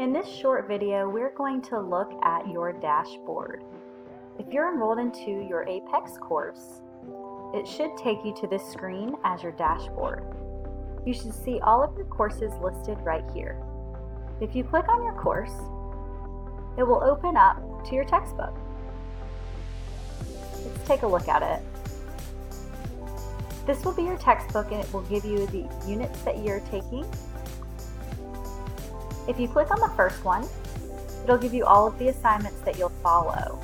In this short video, we're going to look at your dashboard. If you're enrolled into your APEX course, it should take you to this screen as your dashboard. You should see all of your courses listed right here. If you click on your course, it will open up to your textbook. Let's take a look at it. This will be your textbook and it will give you the units that you're taking. If you click on the first one, it'll give you all of the assignments that you'll follow.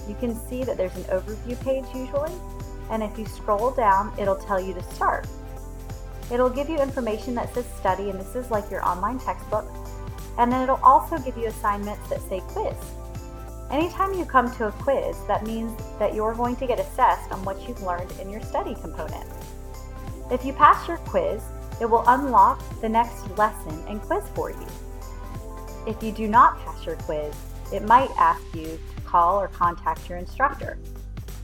You can see that there's an overview page usually, and if you scroll down, it'll tell you to start. It'll give you information that says study, and this is like your online textbook, and then it'll also give you assignments that say quiz. Anytime you come to a quiz, that means that you're going to get assessed on what you've learned in your study component. If you pass your quiz, it will unlock the next lesson and quiz for you. If you do not pass your quiz, it might ask you to call or contact your instructor.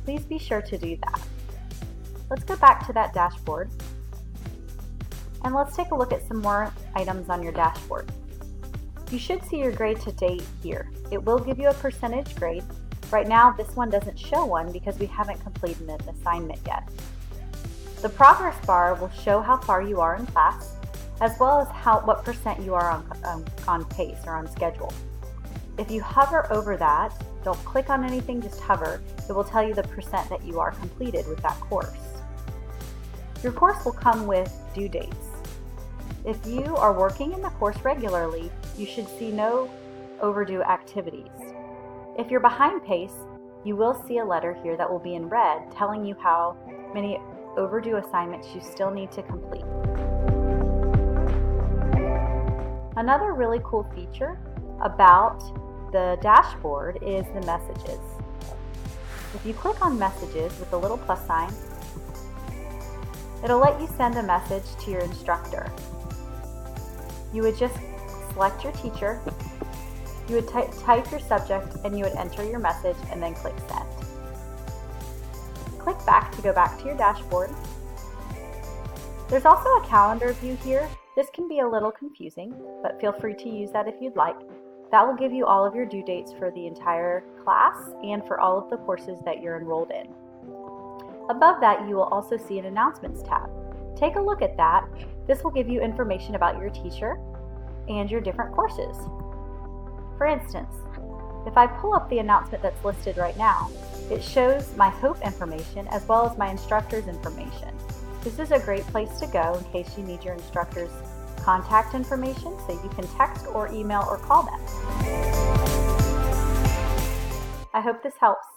Please be sure to do that. Let's go back to that dashboard and let's take a look at some more items on your dashboard. You should see your grade to date here. It will give you a percentage grade. Right now, this one doesn't show one because we haven't completed an assignment yet. The progress bar will show how far you are in class, as well as what percent you are on pace or on schedule. If you hover over that, don't click on anything, just hover, it will tell you the percent that you are completed with that course. Your course will come with due dates. If you are working in the course regularly, you should see no overdue activities. If you're behind pace, you will see a letter here that will be in red telling you how many overdue assignments you still need to complete. Another really cool feature about the dashboard is the messages. If you click on messages with the little plus sign, it'll let you send a message to your instructor. You would just select your teacher, you would type your subject, and you would enter your message and then click send. Click back to go back to your dashboard. There's also a calendar view here. This can be a little confusing, but feel free to use that if you'd like. That will give you all of your due dates for the entire class and for all of the courses that you're enrolled in. Above that, you will also see an announcements tab. Take a look at that. This will give you information about your teacher and your different courses. For instance, if I pull up the announcement that's listed right now, it shows my HOPE information as well as my instructor's information. This is a great place to go in case you need your instructor's contact information so you can text or email or call them. I hope this helps.